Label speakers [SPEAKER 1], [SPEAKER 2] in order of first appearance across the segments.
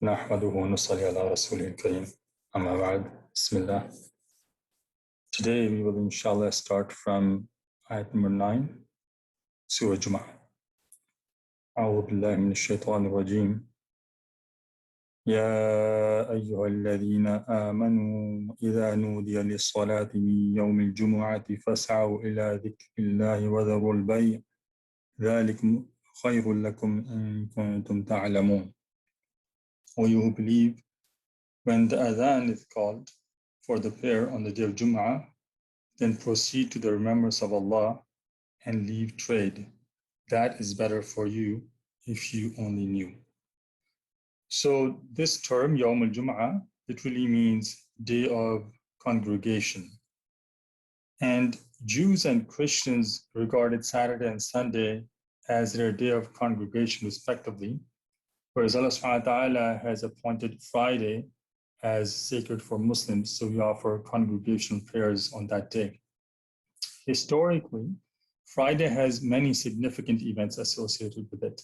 [SPEAKER 1] نحمده ونصلي على رسوله الكريم أما بعد بسم الله. Today we will inshallah start from ayat number 9 Surah Jumu'ah. أعوذ بالله من الشيطان الرجيم. يا أيها الذين آمنوا إذا نودي للصلاة من يوم الجمعة فاسعوا إلى ذكر الله وذروا البيع ذلك خير لكم إن كنتم تعلمون. O you who believe, when the adhan is called for the prayer on the day of Jum'ah, then proceed to the remembrance of Allah and leave trade. That is better for you if you only knew. So this term, Yawm al-Jum'ah, literally means day of congregation. And Jews and Christians regarded Saturday and Sunday as their day of congregation respectively, whereas Allah subhanahu wa ta'ala has appointed Friday as sacred for Muslims, so we offer congregational prayers on that day. Historically, Friday has many significant events associated with it.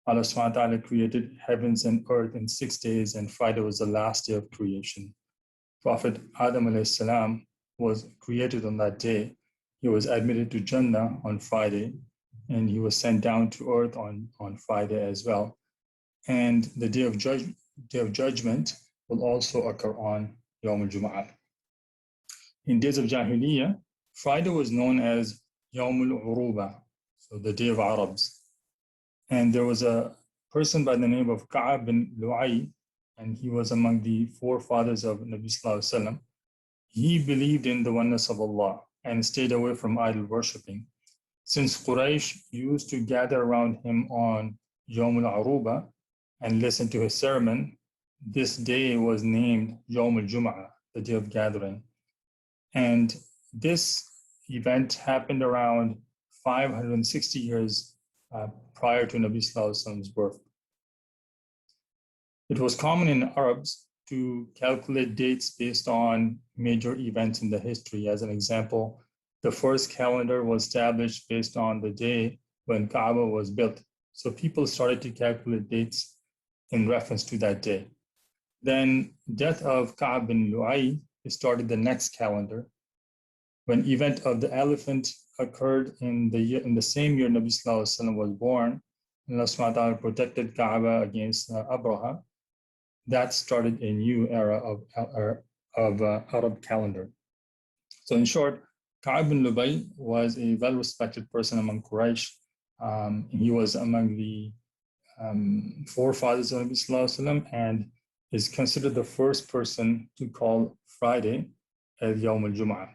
[SPEAKER 1] Allah subhanahu wa ta'ala created heavens and earth in 6 days, and Friday was the last day of creation. Prophet Adam alayhi salam was created on that day. He was admitted to Jannah on Friday, and he was sent down to earth on Friday as well. And the day of judgment will also occur on Yawm al-Jumu'ah. In days of Jahiliyyah, Friday was known as Yawm al-Uruba, so the day of Arabs. And there was a person by the name of Ka'ab bin Lu'ay, and he was among the forefathers of Nabi Sallallahu Alaihi Wasallam. He believed in the oneness of Allah and stayed away from idol worshipping. Since Quraysh used to gather around him on Yawm al-Uruba and listen to his sermon, this day was named Yawm al-Jum'ah, the day of gathering. And this event happened around 560 years prior to Nabi Sallallahu Alaihi Wasallam's birth. It was common in Arabs to calculate dates based on major events in the history. As an example, the first calendar was established based on the day when Kaaba was built. So people started to calculate dates in reference to that day. Then death of Ka'ab bin Lu'ay started the next calendar. When event of the elephant occurred in the same year Nabi Sallallahu Alaihi Wasallam was born, and Allah subhanahu wa ta'ala protected Kaaba against Abraha, that started a new era of Arab calendar. So in short, Ka'ab bin Lu'ay was a well-respected person among Quraysh. He was among the forefathers of Nabi Sallallahu Alaihi Wasallam and is considered the first person to call Friday as Yawm al-Jum'ah.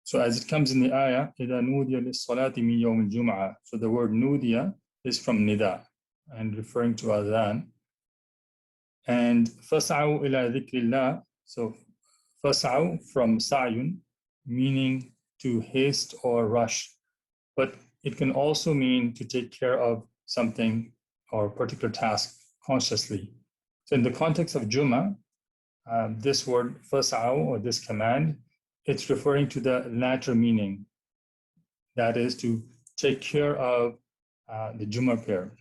[SPEAKER 1] So as it comes in the ayah, إِذَا نُودِيَ لِلصَّلَاةِ مِنْ يَوْمِ الْجُمْعَةِ. So the word nudiya is from nida and referring to adhan. And فَاسْعَوْا إِلَى ذِكْرِ اللَّهِ. So فَاسْعَوْا from sa'yun, meaning to haste or rush. But it can also mean to take care of something or a particular task consciously. So in the context of Jum'ah, this word fas'aw, or this command, it's referring to the latter meaning. That is to take care of the Jum'ah prayer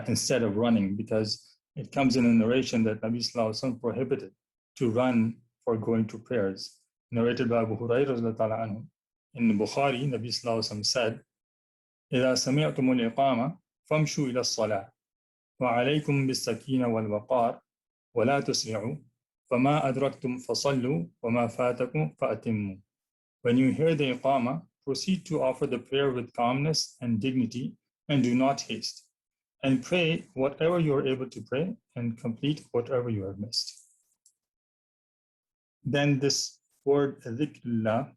[SPEAKER 1] instead of running, because it comes in a narration that Nabi Sallallahu Alaihi Wasallam prohibited to run for going to prayers. Narrated by Abu Hurairah radhiyallahu anhu. In Bukhari, Nabi Sallallahu Alaihi Wasallam said, إِذَا سَمِعْتُمُ الْإِقَامَةَ فَامْشُوا إِلَى الصَّلَاةِ وَعَلَيْكُمْ بِالسَّكِينَةِ وَالْوَقَارِ وَلَا تُسْرِعُوا فَمَا أَدْرَكْتُمْ فَصَلُّوا وَمَا فَاتَكُمْ فَأَتِمُّوا. When you hear the Iqamah, proceed to offer the prayer with calmness and dignity, and do not haste. And pray whatever you are able to pray, and complete whatever you have missed. Then this word dhikrullah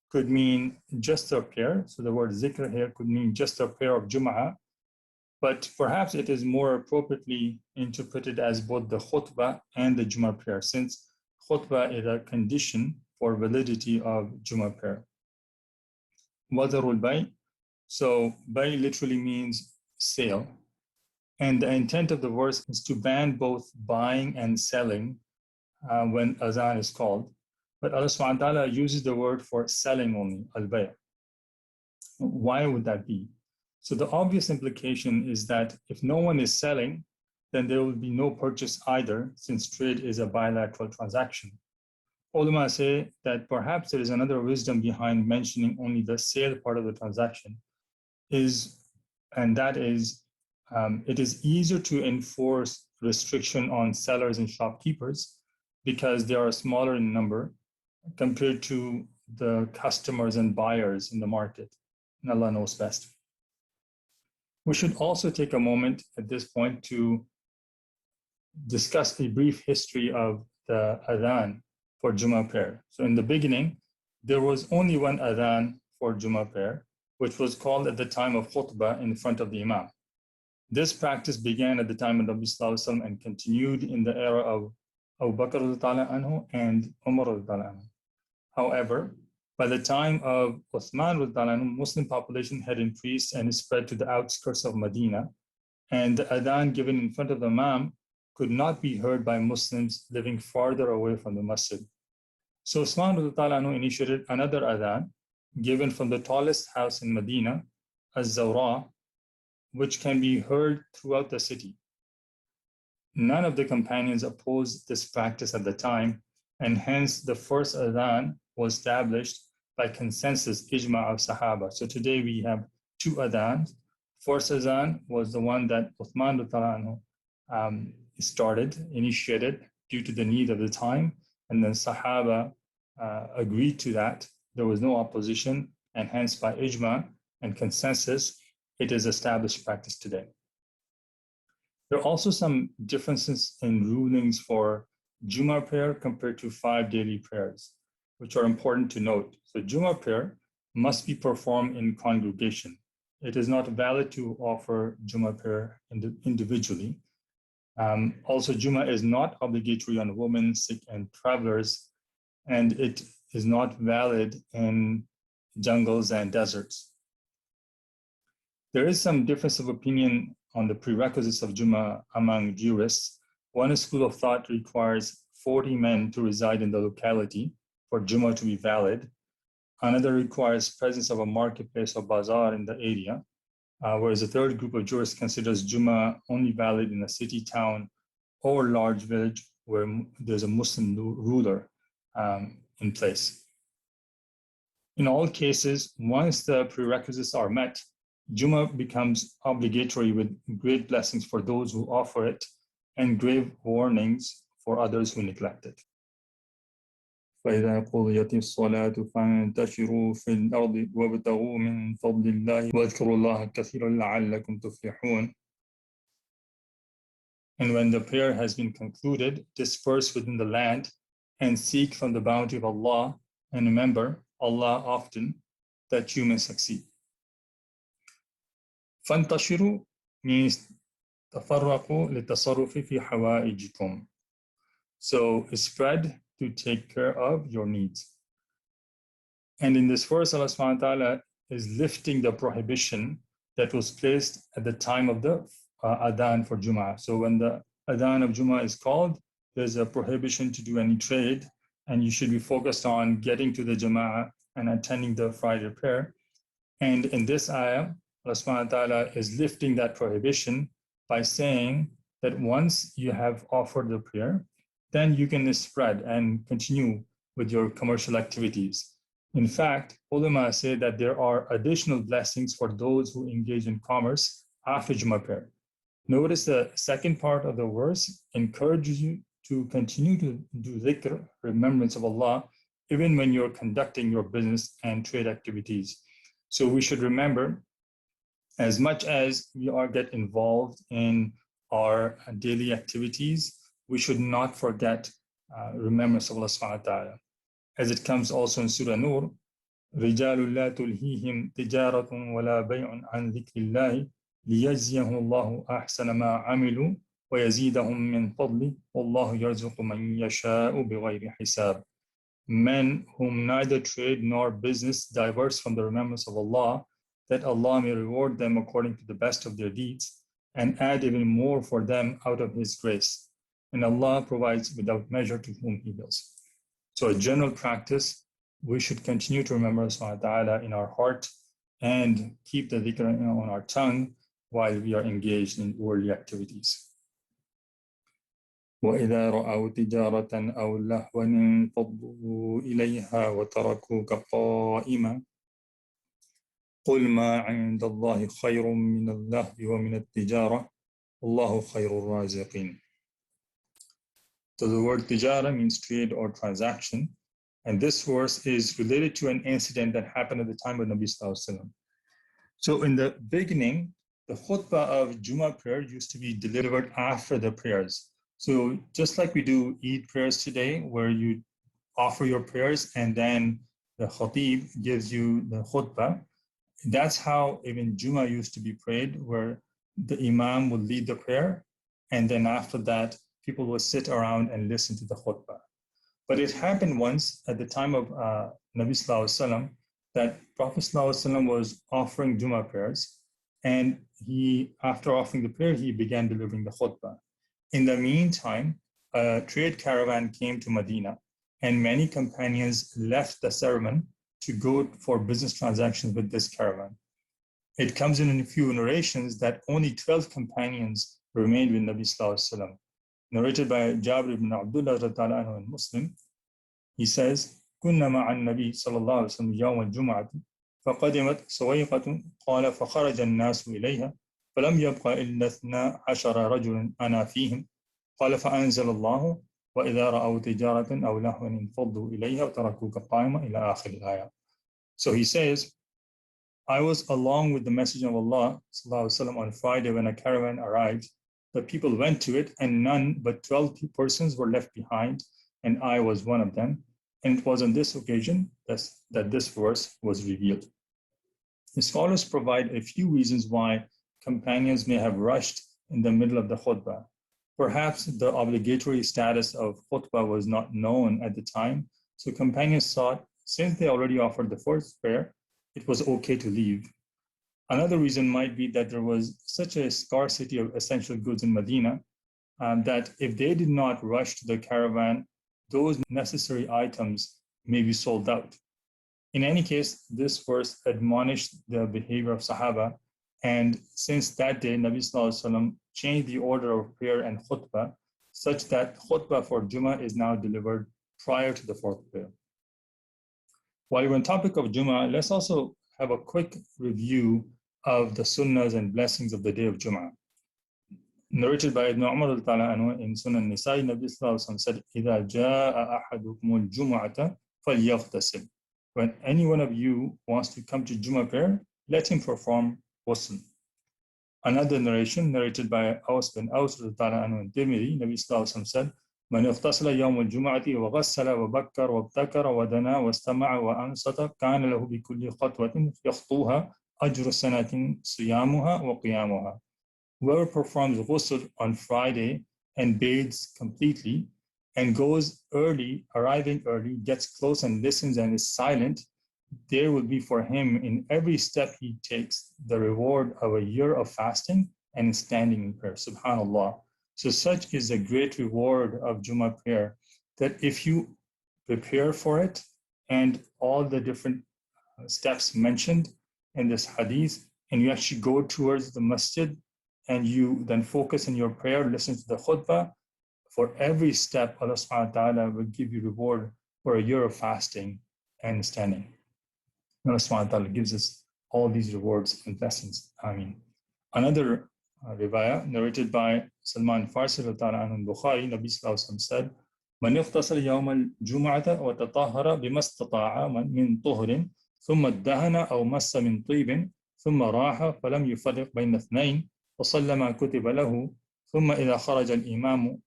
[SPEAKER 1] could mean just a prayer. So the word zikr here could mean just a prayer of Jum'ah, but perhaps it is more appropriately interpreted as both the khutbah and the Jum'ah prayer, since khutbah is a condition for validity of Jum'ah prayer. Wadarul bay. So bay literally means sale. And the intent of the verse is to ban both buying and selling when azan is called. But Allah subhanahu wa ta'ala uses the word for selling only, al-bay'. Why would that be? So the obvious implication is that if no one is selling, then there will be no purchase either, since trade is a bilateral transaction. Ulama say that perhaps there is another wisdom behind mentioning only the sale part of the transaction, and that is it is easier to enforce restriction on sellers and shopkeepers because they are smaller in number compared to the customers and buyers in the market. And Allah knows best. We should also take a moment at this point to discuss a brief history of the adhan for Jummah prayer. So in the beginning, there was only one adhan for Jummah prayer, which was called at the time of khutbah in front of the Imam. This practice began at the time of Nabi Sallallahu Alaihi Wasallam and continued in the era of Abu Bakr anhu and Umar anhu. However, by the time of Uthman anhu, Muslim population had increased and spread to the outskirts of Medina, and the adhan given in front of the Imam could not be heard by Muslims living farther away from the masjid. So Uthman anhu initiated another adhan given from the tallest house in Medina, Az-Zawra, which can be heard throughout the city. None of the companions opposed this practice at the time, and hence the first adhan was established by consensus, ijma of Sahaba. So today we have two adhans. First adhan was the one that Uthman initiated due to the need of the time, and then Sahaba agreed to that. There was no opposition, and hence by ijma and consensus, it is established practice today. There are also some differences in rulings for Jummah prayer compared to 5 daily prayers, which are important to note. So Jummah prayer must be performed in congregation. It is not valid to offer Jummah prayer individually. Also, Jummah is not obligatory on women, sick, and travelers, and it is not valid in jungles and deserts. There is some difference of opinion on the prerequisites of Jummah among jurists. One school of thought requires 40 men to reside in the locality for Jummah to be valid. Another requires presence of a marketplace or bazaar in the area, whereas a third group of jurists considers Jummah only valid in a city, town, or large village where there's a Muslim ruler in place. In all cases, once the prerequisites are met, Jummah becomes obligatory with great blessings for those who offer it and grave warnings for others who neglect it. فإذا قضيت الصلاة فانتشروا في الأرض وابتغوا من فضل الله واذكروا الله كثيرا لعلكم تفلحون. And when the prayer has been concluded, disperse within the land and seek from the bounty of Allah, and remember Allah often, that you may succeed. فانتشروا means تفرقوا للتصرف في حوائجكم. So spread to take care of your needs. And in this verse, Allah subhanahu wa ta'ala is lifting the prohibition that was placed at the time of the adhan for Jummah. So when the adhan of Jummah is called, there's a prohibition to do any trade, and you should be focused on getting to the Jama'ah and attending the Friday prayer. And in this ayah, Allah subhanahu wa ta'ala is lifting that prohibition by saying that once you have offered the prayer, then you can spread and continue with your commercial activities. In fact, ulama say that there are additional blessings for those who engage in commerce after Jummah prayer. Notice the second part of the verse encourages you to continue to do dhikr, remembrance of Allah, even when you're conducting your business and trade activities. So we should remember, as much as we get involved in our daily activities, we should not forget remembrance of Allah subhanahu wa ta'ala. As it comes also in Surah Nur, رِجَالٌ لَا تُلْهِيهِمْ تِجَارَةٌ وَلَا بَيْعٌ عَنْ ذِكْرِ اللَّهِ لِيَجْزِيَهُمُ اللَّهُ أَحْسَنَ مَا عَمِلُوا وَيَزِيدَهُم مِّن فَضْلِهِ وَاللَّهُ يَرْزُقُ مَن يَشَاءُ بِغَيْرِ حِسَابٍ. Men whom neither trade nor business diverts from the remembrance of Allah, that Allah may reward them according to the best of their deeds and add even more for them out of His grace. And Allah provides without measure to whom He wills. So a general practice, we should continue to remember Allah subhanahu wa ta'ala in our heart and keep the dhikr on our tongue while we are engaged in worldly activities. وإذا رأوا تجارة أو لهوا انفضوا إليها وتركوك قائما قل ما عند الله خير من اللهو ومن التجارة الله خير الرازقين. So the word tijara means trade or transaction, and this verse is related to an incident that happened at the time of Nabi Sallallahu Alaihi Wasallam. So in the beginning, the khutbah of Jummah prayer used to be delivered after the prayers. So just like we do Eid prayers today, where you offer your prayers and then the khatib gives you the khutbah, that's how even Jummah used to be prayed, where the imam would lead the prayer, and then after that, people would sit around and listen to the khutbah. But it happened once at the time of Nabi Sallallahu Alaihi Wasallam that Prophet Sallallahu Alaihi Wasallam was offering Jummah prayers, and after offering the prayer, he began delivering the khutbah. In the meantime, a trade caravan came to Medina, and many companions left the ceremony to go for business transactions with this caravan. It comes in a few narrations that only 12 companions remained with Nabi Sallallahu Alaihi Wasallam. Narrated by Jabir ibn Abdullah anhu in Muslim, he says, كنا مع النبي صلى الله عليه وسلم يوم الجمعة فقدمت سويقة قال فخرج الناس إليها فلم يبق إلا 12 رجل أنا فيهم قال فأنزل الله وإذا رأوا تجارة أو لهوا انفضوا إليها وتركوك قائما إلى آخر الآية. So he says, I was along with the Messenger of Allah وسلم, on Friday when a caravan arrived. The people went to it, and none but 12 persons were left behind, and I was one of them. And it was on this occasion that this verse was revealed. The scholars provide a few reasons why companions may have rushed in the middle of the khutbah. Perhaps the obligatory status of khutbah was not known at the time, so companions thought, since they already offered the first prayer, it was okay to leave. Another reason might be that there was such a scarcity of essential goods in Medina that if they did not rush to the caravan, those necessary items may be sold out. In any case, this verse admonished the behavior of Sahaba, and since that day, Nabi Sallallahu Alaihi Wasallam changed the order of prayer and khutbah such that khutbah for Jummah is now delivered prior to the fourth prayer. While we're on topic of Jummah, let's also have a quick review of the sunnahs and blessings of the day of Jummah. Narrated by Ibn Umar in Sunan Nisa'i, Nabi Sallallahu Alaihi Wasallam said, إِذَا جَاءَ أَحَدُكُمُ الْجُمُعَةَ فَلْيَغْتَسِلْ. When any one of you wants to come to Jummah prayer, let him perform ghusl. Another narration, narrated by Aws bin Aws in Tirmidhi, Nabi Sallallahu Alaihi Wasallam said, من اغتسل يوم الجمعة وغسل وبكر وابتكر ودنا واستمع وأنصت كان له بكل خطوة يخطوها أجر سنة صيامها وقيامها. Whoever performs ghusl on Friday and bathes completely and goes early, arriving early, gets close and listens and is silent, there will be for him in every step he takes the reward of a year of fasting and standing in prayer. Subhanallah. So such is the great reward of Jummah prayer that if you prepare for it and all the different steps mentioned in this hadith, and you actually go towards the masjid and you then focus in your prayer, listen to the khutbah, for every step Allah subhanahu wa ta'ala will give you reward for a year of fasting and standing. Allah subhanahu wa ta'ala gives us all these rewards and blessings. Ameen. Another riwayah narrated by Salman Farsi in Bukhari, Nabi Sallallahu Alaihi Wasallam said, من اغتسل يوم الجمعة وتطهر بما استطاع من طهر ثم ادهن أو مس من طيب ثم راح فلم يفرق بين اثنين وصلى ما كتب له ثم إذا خرج الإمام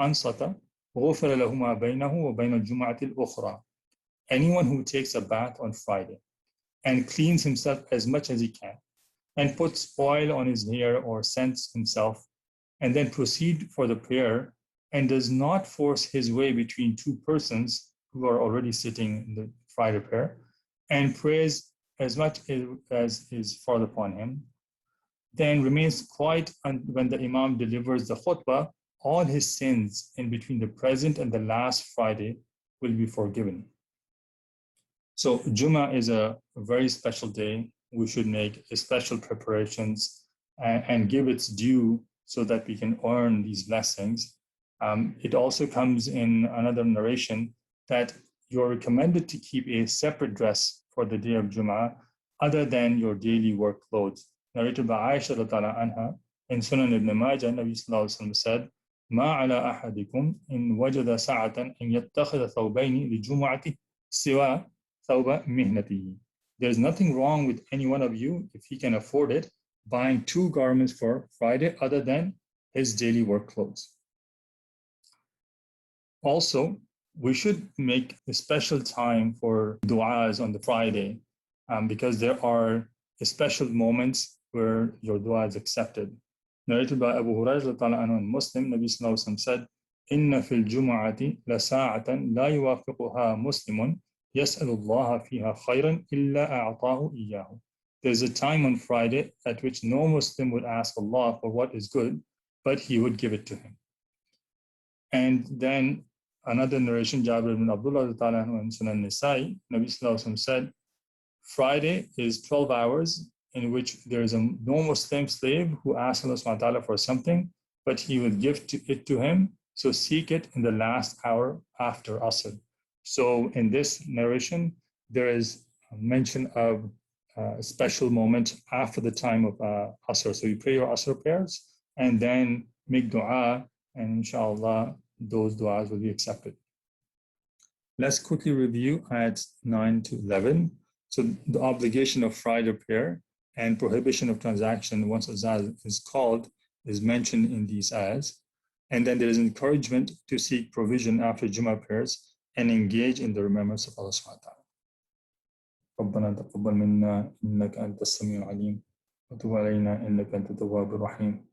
[SPEAKER 1] أنصت غفر له ما بينه وبين الجمعة الأخرى. Anyone who takes a bath on Friday and cleans himself as much as he can and puts oil on his hair or scents himself and then proceed for the prayer and does not force his way between two persons who are already sitting in the Friday prayer and prays as much as is forced upon him, then remains quiet when the Imam delivers the khutbah, all his sins in between the present and the last Friday will be forgiven. So Jummah is a very special day. We should make special preparations and give its due so that we can earn these blessings. It also comes in another narration that you're recommended to keep a separate dress for the day of Jum'ah other than your daily work clothes. Narrated by Aisha anha in Sunan ibn Majah, Nabi Sallallahu Alaihi Wasallam said, ما على أحدكم إن وجد ساعة أن يتخذ ثوبين لجمعته سوى ثوب مهنته. There's nothing wrong with any one of you if he can afford it, buying 2 garments for Friday other than his daily work clothes. Also, we should make a special time for du'as on the Friday because there are special moments where your dua is accepted. Narrated by Abu Hurairah and Muslim, Nabi Sallallahu Alaihi Wasallam said, إن في الجمعة لساعة لا يوافقها مسلم يسأل الله فيها خيرا إلا أعطاه إياه. There's a time on Friday at which no Muslim would ask Allah for what is good, but he would give it to him. And then another narration, Jabir ibn Abdullah and Sunan Nisa'i, Nabi Sallallahu Alaihi Wasallam said, Friday is 12 hours in which there is a no Muslim slave who asks Allah subhanahu wa ta'ala for something, but he will give it to him. So seek it in the last hour after Asr. So in this narration, there is a mention of a special moment after the time of Asr. So you pray your Asr prayers and then make dua, and inshallah, those du'as will be accepted. Let's quickly review ayats 9 to 11. So the obligation of Friday prayer and prohibition of transaction once azan is called is mentioned in these ayats. And then there is encouragement to seek provision after Jummah prayers and engage in the remembrance of Allah subhanahu wa ta'ala. ربنا تقبل منا إنك أنت السميع العليم وتب علينا إنك أنت التواب الرحيم